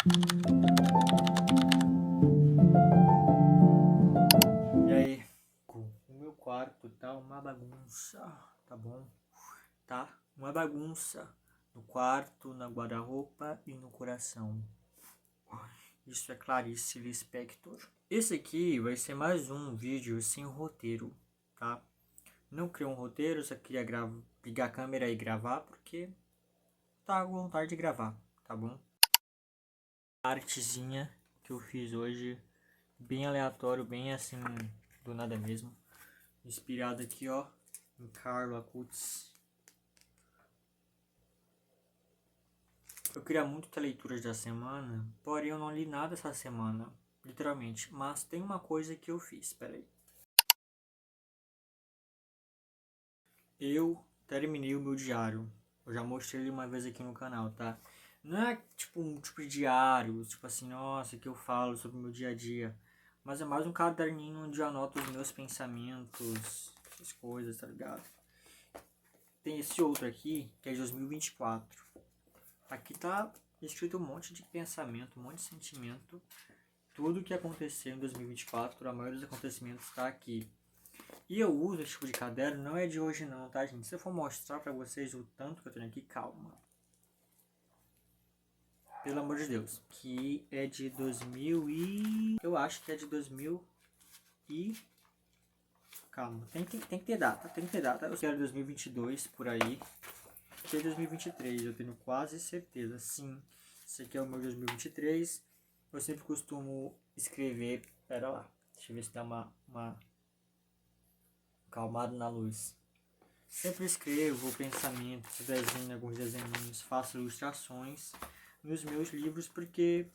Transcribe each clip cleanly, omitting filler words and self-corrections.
E aí, o meu quarto tá uma bagunça, tá bom? Tá uma bagunça no quarto, na guarda-roupa e no coração. Isso é Clarice Lispector. Esse aqui vai ser mais um vídeo sem roteiro, tá? Não criei um roteiro, só queria ligar a câmera e gravar porque tá com vontade de gravar, tá bom? A artezinha que eu fiz hoje, bem aleatório, bem assim, do nada mesmo. Inspirado aqui, ó, em Carlo Acutis. Eu queria muito ter leituras da semana, porém eu não li nada essa semana, literalmente. Mas tem uma coisa que eu fiz, peraí. Eu terminei o meu diário. Eu já mostrei ele uma vez aqui no canal, tá? Não é tipo um tipo de diário, tipo assim, nossa, que eu falo sobre o meu dia a dia. Mas é mais um caderninho onde eu anoto os meus pensamentos, as coisas, tá ligado? Tem esse outro aqui, que é de 2024. Aqui tá escrito um monte de pensamento, um monte de sentimento. Tudo que aconteceu em 2024, a maioria dos acontecimentos está aqui. E eu uso esse tipo de caderno, não é de hoje não, tá, gente? Se eu for mostrar pra vocês o tanto que eu tenho aqui, calma. Pelo amor de Deus. Que é de 2000 e... Eu acho que é de 2000 e... Calma, tem que ter data, tem que ter data. Eu quero 2022, por aí. Aqui é 2023, eu tenho quase certeza, sim. Esse aqui é o meu 2023. Eu sempre costumo escrever... Pera lá, deixa eu ver se dá uma calmada na luz. Sempre escrevo pensamentos, desenho alguns desenhos, faço ilustrações nos meus livros porque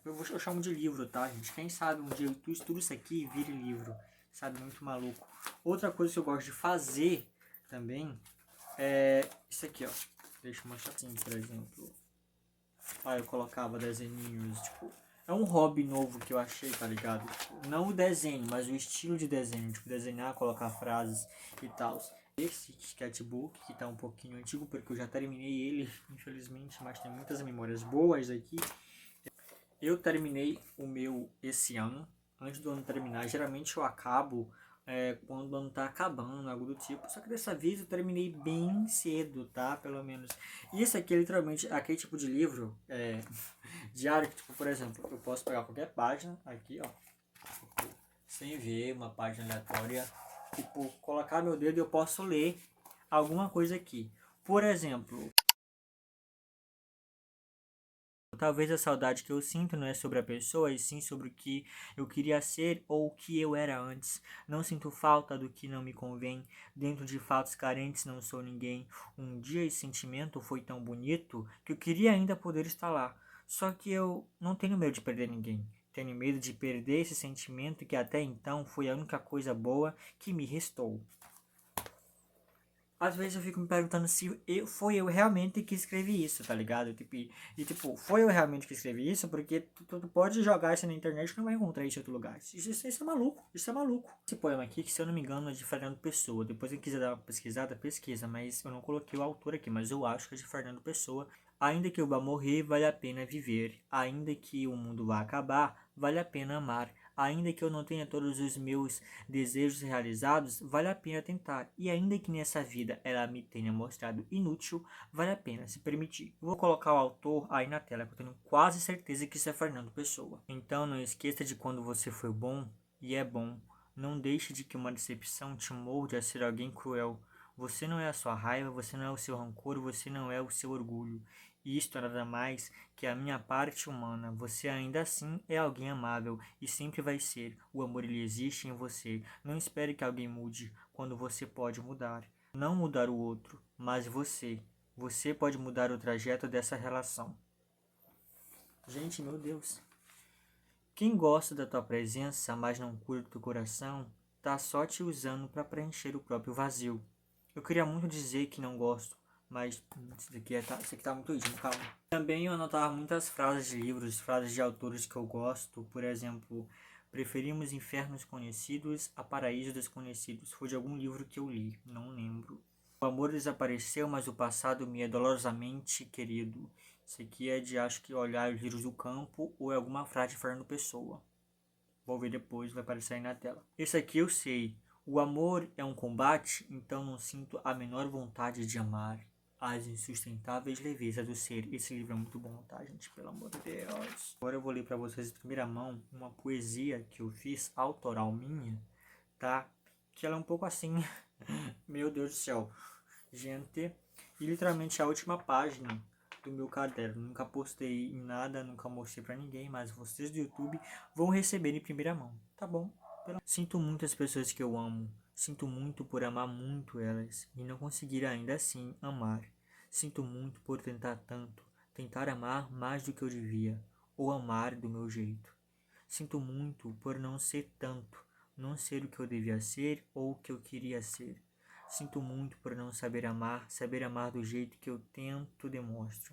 eu chamo de livro, tá, gente? Quem sabe um dia tu estuda isso aqui e vira livro, sabe? Muito maluco. Outra coisa que eu gosto de fazer também é isso aqui, ó. Deixa eu mostrar assim, por exemplo. Ah, eu colocava desenhinhos, tipo... É um hobby novo que eu achei, tá ligado? Tipo, não o desenho, mas o estilo de desenho. Tipo, desenhar, colocar frases e tal. Esse sketchbook, que tá um pouquinho antigo, porque eu já terminei ele, infelizmente, mas tem muitas memórias boas aqui. Eu terminei o meu esse ano. Antes do ano terminar, geralmente eu acabo quando o ano tá acabando, algo do tipo. Só que dessa vez eu terminei bem cedo, tá? Pelo menos. E esse aqui é literalmente aquele tipo de livro diário, que, tipo, por exemplo, eu posso pegar qualquer página aqui, ó, sem ver uma página aleatória, tipo, colocar meu dedo e eu posso ler alguma coisa aqui. Por exemplo, talvez a saudade que eu sinto não é sobre a pessoa, e sim sobre o que eu queria ser ou o que eu era antes. Não sinto falta do que não me convém. Dentro de fatos carentes não sou ninguém. Um dia esse sentimento foi tão bonito que eu queria ainda poder estar lá. Só que eu não tenho medo de perder ninguém. Tenho medo de perder esse sentimento que até então foi a única coisa boa que me restou. Às vezes eu fico me perguntando se foi eu realmente que escrevi isso, tá ligado? Tipo, foi eu realmente que escrevi isso, porque tu pode jogar isso na internet e não vai encontrar isso em outro lugar. Isso é maluco, isso é maluco. Esse poema aqui, que se eu não me engano é de Fernando Pessoa. Depois quem quiser dar uma pesquisada, pesquisa, mas eu não coloquei o autor aqui, mas eu acho que é de Fernando Pessoa. Ainda que eu vá morrer, vale a pena viver. Ainda que o mundo vá acabar, vale a pena amar. Ainda que eu não tenha todos os meus desejos realizados, vale a pena tentar. E ainda que nessa vida ela me tenha mostrado inútil, vale a pena se permitir. Eu vou colocar o autor aí na tela, que eu tenho quase certeza que isso é Fernando Pessoa. Então não esqueça de quando você foi bom, e é bom. Não deixe de que uma decepção te molde a ser alguém cruel. Você não é a sua raiva, você não é o seu rancor, você não é o seu orgulho. Isto é nada mais que a minha parte humana. Você ainda assim é alguém amável e sempre vai ser. O amor ele existe em você. Não espere que alguém mude quando você pode mudar. Não mudar o outro, mas você. Você pode mudar o trajeto dessa relação. Gente, meu Deus. Quem gosta da tua presença, mas não cura do teu coração, tá só te usando para preencher o próprio vazio. Eu queria muito dizer que não gosto, mas isso aqui tá muito íntimo, calma. Também eu anotava muitas frases de livros, frases de autores que eu gosto, por exemplo, preferimos infernos conhecidos a paraísos desconhecidos. Foi de algum livro que eu li, não lembro. O amor desapareceu, mas o passado me é dolorosamente querido. Esse aqui é de, acho que, Olhar os Lírios do Campo ou é alguma frase de Fernando Pessoa. Vou ver depois, vai aparecer aí na tela. Esse aqui eu sei. O amor é um combate, então não sinto a menor vontade de amar. As insustentáveis levezas do ser. Esse livro é muito bom, tá, gente? Pelo amor de Deus. Agora eu vou ler para vocês em primeira mão uma poesia que eu fiz, autoral minha, tá? Que ela é um pouco assim. Meu Deus do céu. Gente, e literalmente a última página do meu caderno. Nunca postei em nada, nunca mostrei pra ninguém, mas vocês do YouTube vão receber em primeira mão, tá bom? Sinto muito as pessoas que eu amo. Sinto muito por amar muito elas e não conseguir ainda assim amar. Sinto muito por tentar tanto, tentar amar mais do que eu devia, ou amar do meu jeito. Sinto muito por não ser tanto, não ser o que eu devia ser ou o que eu queria ser. Sinto muito por não saber amar do jeito que eu tento demonstro.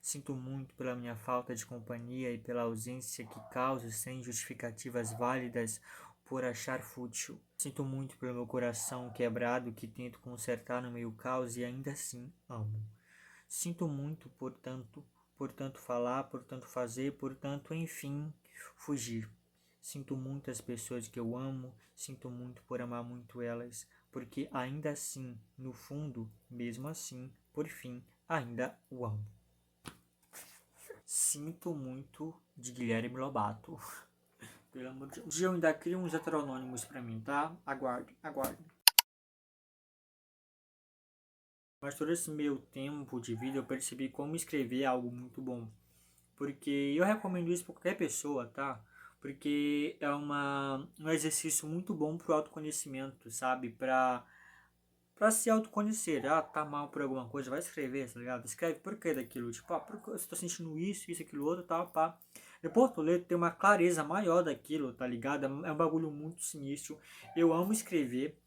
Sinto muito pela minha falta de companhia e pela ausência que causo sem justificativas válidas por achar fútil. Sinto muito pelo meu coração quebrado que tento consertar no meio caos e ainda assim amo. Sinto muito, por tanto falar, por tanto fazer, por tanto, enfim, fugir. Sinto muito as pessoas que eu amo, sinto muito por amar muito elas, porque ainda assim, no fundo, mesmo assim, por fim, ainda o amo. Sinto muito de Guilherme Lobato. Pelo amor de Deus. Eu ainda crio uns heteronônimos pra mim, tá? Aguarde, aguarde. Mas todo esse meu tempo de vida eu percebi como escrever é algo muito bom. Porque eu recomendo isso para qualquer pessoa, tá? Porque é um exercício muito bom pro autoconhecimento, sabe? Pra se autoconhecer. Ah, tá mal por alguma coisa, vai escrever, tá ligado? Escreve por que daquilo. Tipo, porque eu estou sentindo isso, aquilo, outro, tal, pá. Depois tu lê, tem uma clareza maior daquilo, tá ligado? É um bagulho muito sinistro. Eu amo escrever,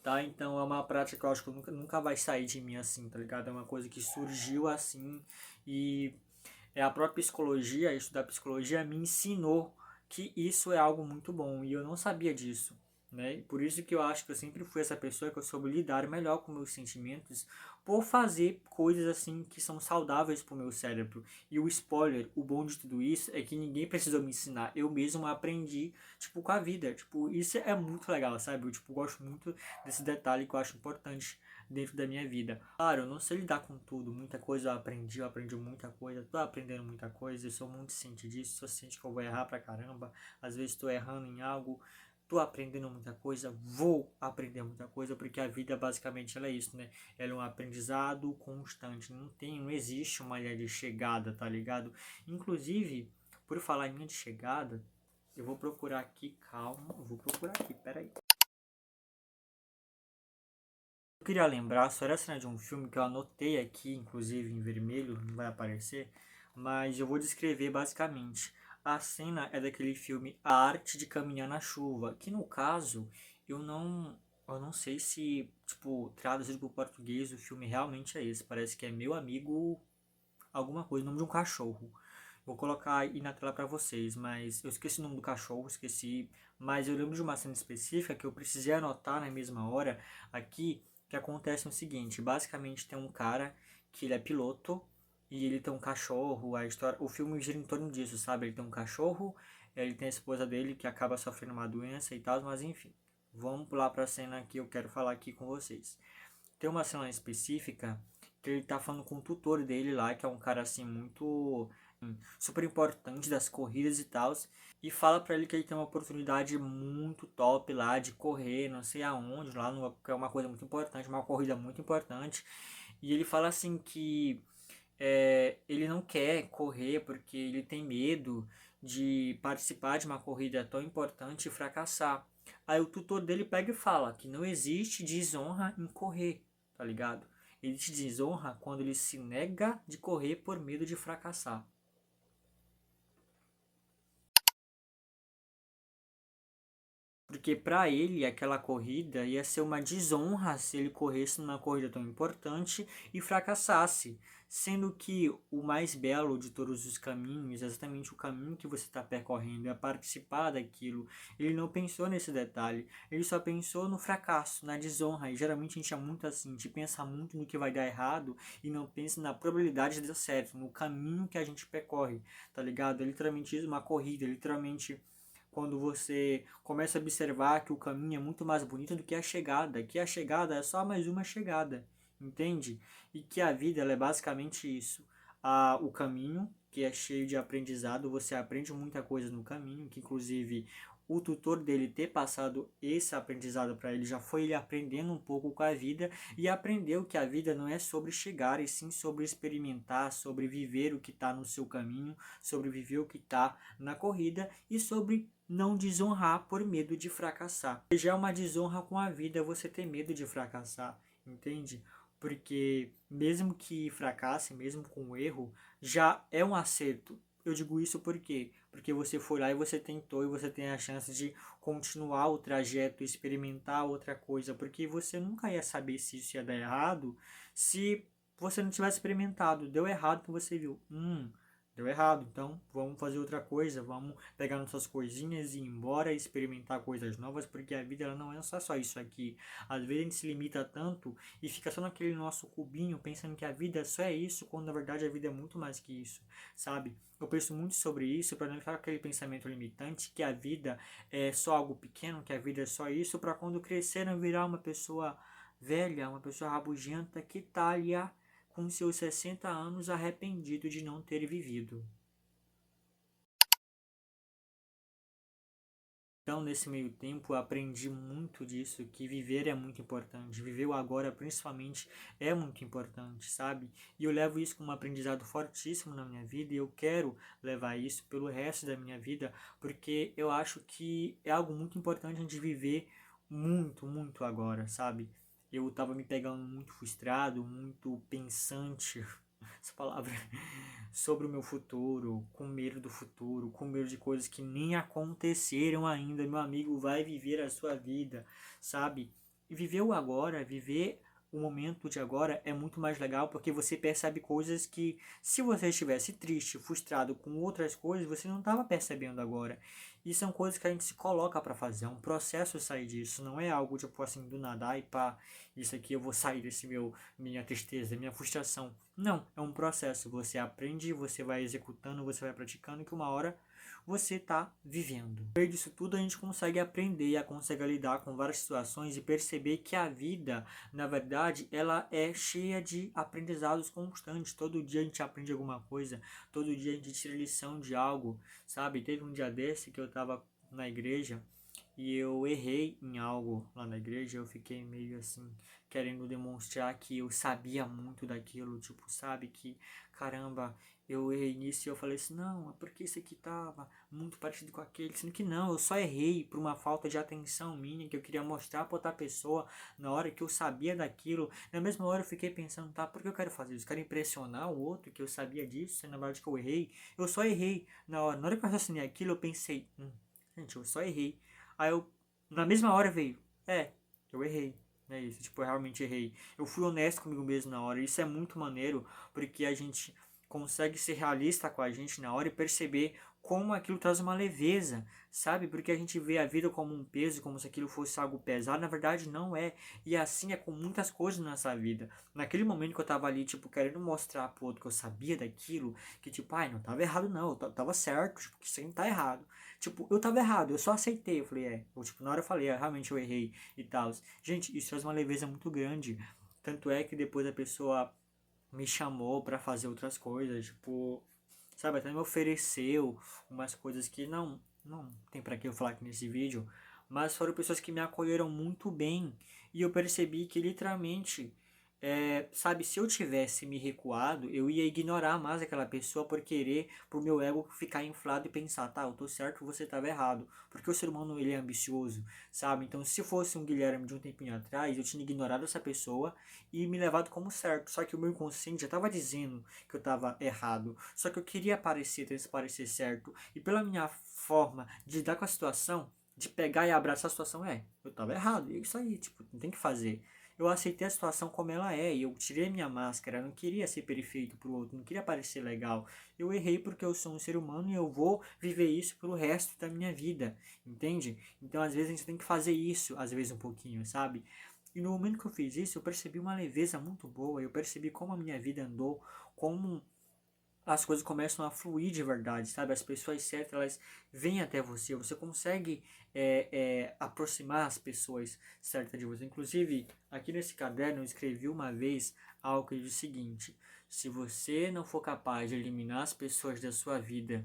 tá? Então é uma prática que eu acho que nunca vai sair de mim assim, tá ligado? É uma coisa que surgiu assim e é a própria psicologia, estudar psicologia me ensinou que isso é algo muito bom e eu não sabia disso, né? Por isso que eu acho que eu sempre fui essa pessoa que eu soube lidar melhor com meus sentimentos por fazer coisas assim que são saudáveis pro meu cérebro. E o spoiler, o bom de tudo isso é que ninguém precisou me ensinar, eu mesmo aprendi, tipo, com a vida. Tipo, isso é muito legal, sabe? Eu, tipo, gosto muito desse detalhe que eu acho importante dentro da minha vida. Claro, eu não sei lidar com tudo, muita coisa eu aprendi muita coisa, tô aprendendo muita coisa, eu sou muito ciente disso, sou ciente que eu vou errar pra caramba, às vezes tô errando em algo, tô aprendendo muita coisa, vou aprender muita coisa, porque a vida basicamente ela é isso, né? Ela é um aprendizado constante, não existe uma linha de chegada, tá ligado? Inclusive, por falar em linha de chegada, eu vou procurar aqui, calma, eu vou procurar aqui, peraí. Eu queria lembrar, só era a cena de um filme que eu anotei aqui, inclusive em vermelho, não vai aparecer, mas eu vou descrever basicamente. A cena é daquele filme A Arte de Caminhar na Chuva, que no caso eu não sei se, tipo, traduzido para o português o filme realmente é esse. Parece que é Meu Amigo alguma coisa, o nome de um cachorro. Vou colocar aí na tela para vocês, mas eu esqueci o nome do cachorro, esqueci, mas eu lembro de uma cena específica que eu precisei anotar na mesma hora aqui, que acontece o seguinte, basicamente tem um cara que ele é piloto e ele tem um cachorro, a história, o filme gira em torno disso, sabe? Ele tem um cachorro, ele tem a esposa dele que acaba sofrendo uma doença e tal, mas enfim. Vamos pular para a cena que eu quero falar aqui com vocês. Tem uma cena específica que ele tá falando com o tutor dele lá, que é um cara assim muito super importante das corridas e tal, e fala pra ele que ele tem uma oportunidade muito top lá de correr, não sei aonde, lá no, que é uma coisa muito importante, uma corrida muito importante. E ele fala assim que ele não quer correr porque ele tem medo de participar de uma corrida tão importante e fracassar. Aí o tutor dele pega e fala que não existe desonra em correr, tá ligado? Ele te desonra quando ele se nega de correr por medo de fracassar. Porque para ele aquela corrida ia ser uma desonra se ele corresse numa corrida tão importante e fracassasse. Sendo que o mais belo de todos os caminhos é exatamente o caminho que você está percorrendo, é participar daquilo. Ele não pensou nesse detalhe, ele só pensou no fracasso, na desonra. E geralmente a gente é muito assim, a gente pensa muito no que vai dar errado e não pensa na probabilidade de dar certo, no caminho que a gente percorre, tá ligado? É literalmente isso, uma corrida, é literalmente quando você começa a observar que o caminho é muito mais bonito do que a chegada é só mais uma chegada, entende? E que a vida ela é basicamente isso. O caminho, que é cheio de aprendizado, você aprende muita coisa no caminho, que inclusive o tutor dele ter passado esse aprendizado para ele já foi ele aprendendo um pouco com a vida e aprendeu que a vida não é sobre chegar, e sim sobre experimentar, sobre viver o que está no seu caminho, sobre viver o que está na corrida e sobre não desonrar por medo de fracassar. Já é uma desonra com a vida você ter medo de fracassar, entende? Porque mesmo que fracasse, mesmo com o erro, já é um acerto. Eu digo isso porque você foi lá e você tentou e você tem a chance de continuar o trajeto, experimentar outra coisa, porque você nunca ia saber se isso ia dar errado se você não tivesse experimentado. Deu errado que você viu. Deu errado, então vamos fazer outra coisa, vamos pegar nossas coisinhas e ir embora e experimentar coisas novas, porque a vida ela não é só isso aqui. Às vezes a gente se limita tanto e fica só naquele nosso cubinho pensando que a vida só é isso, quando na verdade a vida é muito mais que isso, sabe? Eu penso muito sobre isso para não ficar com aquele pensamento limitante que a vida é só algo pequeno, que a vida é só isso, para quando cresceram virar uma pessoa velha, uma pessoa rabugenta que tá ali com seus 60 anos arrependido de não ter vivido. Então, nesse meio tempo, eu aprendi muito disso, que viver é muito importante. Viver o agora, principalmente, é muito importante, sabe? E eu levo isso como um aprendizado fortíssimo na minha vida e eu quero levar isso pelo resto da minha vida, porque eu acho que é algo muito importante a gente viver muito, muito agora, sabe? Eu tava me pegando muito frustrado, muito pensante, essa palavra, sobre o meu futuro, com medo do futuro, com medo de coisas que nem aconteceram ainda. Meu amigo vai viver a sua vida, sabe? E viver o agora, viver o momento de agora é muito mais legal porque você percebe coisas que, se você estivesse triste, frustrado com outras coisas, você não estava percebendo agora. E são coisas que a gente se coloca para fazer, é um processo sair disso, não é algo tipo assim do nada, ai pá, isso aqui eu vou sair desse minha tristeza, minha frustração. Não, é um processo. Você aprende, você vai executando, você vai praticando, que uma hora você está vivendo. No meio disso tudo, a gente consegue aprender, consegue lidar com várias situações e perceber que a vida, na verdade, ela é cheia de aprendizados constantes. Todo dia a gente aprende alguma coisa, todo dia a gente tira lição de algo, sabe? Teve um dia desse que eu estava na igreja e eu errei em algo lá na igreja, eu fiquei meio assim, querendo demonstrar que eu sabia muito daquilo, tipo, sabe, que caramba, eu errei nisso e eu falei assim, não, é porque isso aqui tava muito parecido com aquele, sendo que não, eu só errei por uma falta de atenção minha, que eu queria mostrar pra outra pessoa na hora que eu sabia daquilo, na mesma hora eu fiquei pensando, tá, por que eu quero fazer isso? Eu quero impressionar o outro que eu sabia disso, na verdade que eu errei, eu só errei na hora que eu raciocinei aquilo, eu pensei, gente, eu só errei. Aí eu, na mesma hora veio, eu errei. É isso, tipo, eu realmente errei. Eu fui honesto comigo mesmo na hora. Isso é muito maneiro, porque a gente consegue ser realista com a gente na hora e perceber como aquilo traz uma leveza, sabe? Porque a gente vê a vida como um peso, como se aquilo fosse algo pesado. Na verdade, não é. E assim é com muitas coisas nessa vida. Naquele momento que eu tava ali, tipo, querendo mostrar pro outro que eu sabia daquilo, que tipo, ai, não tava errado não, eu tava certo, tipo, que isso aí não tá errado. Tipo, eu tava errado, eu só aceitei. Eu falei, ou, tipo, na hora eu falei, realmente eu errei e tal. Gente, isso traz uma leveza muito grande. Tanto é que depois a pessoa me chamou pra fazer outras coisas, tipo, sabe, até me ofereceu umas coisas que não tem pra que eu falar aqui nesse vídeo, mas foram pessoas que me acolheram muito bem e eu percebi que literalmente, sabe, se eu tivesse me recuado, eu ia ignorar mais aquela pessoa por querer, pro meu ego ficar inflado e pensar, tá, eu tô certo, você tava errado, porque o ser humano ele é ambicioso, sabe, então se fosse um Guilherme de um tempinho atrás, eu tinha ignorado essa pessoa e me levado como certo, só que o meu inconsciente já tava dizendo que eu tava errado, só que eu queria parecer certo, e pela minha forma de lidar com a situação, de pegar e abraçar a situação, eu tava errado, e é isso aí, tipo, não tem que fazer. eu aceitei a situação como ela é, e eu tirei minha máscara, eu não queria ser perfeito pro outro, não queria parecer legal. Eu errei porque eu sou um ser humano e eu vou viver isso pelo resto da minha vida, entende? Então às vezes a gente tem que fazer isso, às vezes um pouquinho, sabe? E no momento que eu fiz isso, eu percebi uma leveza muito boa, eu percebi como a minha vida andou, como as coisas começam a fluir de verdade, sabe? As pessoas certas, elas vêm até você, você consegue aproximar as pessoas certas de você. Inclusive, aqui nesse caderno eu escrevi uma vez algo que diz o seguinte: se você não for capaz de eliminar as pessoas da sua vida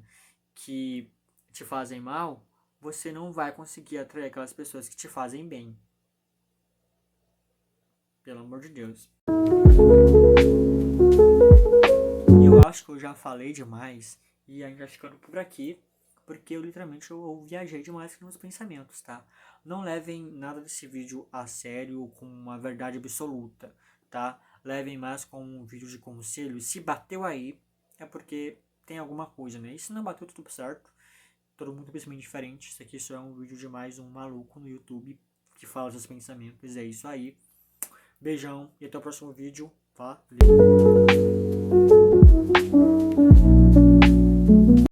que te fazem mal, você não vai conseguir atrair aquelas pessoas que te fazem bem. Pelo amor de Deus. Eu acho que eu já falei demais e a gente vai ficando por aqui, porque eu literalmente eu viajei demais com meus pensamentos, tá? Não levem nada desse vídeo a sério com uma verdade absoluta, tá? Levem mais como um vídeo de conselho. Se bateu aí, é porque tem alguma coisa, né? E se não bateu, tudo certo. Todo mundo pensa bem diferente. Isso aqui só é um vídeo de mais um maluco no YouTube que fala seus pensamentos. É isso aí. Beijão e até o próximo vídeo. Valeu!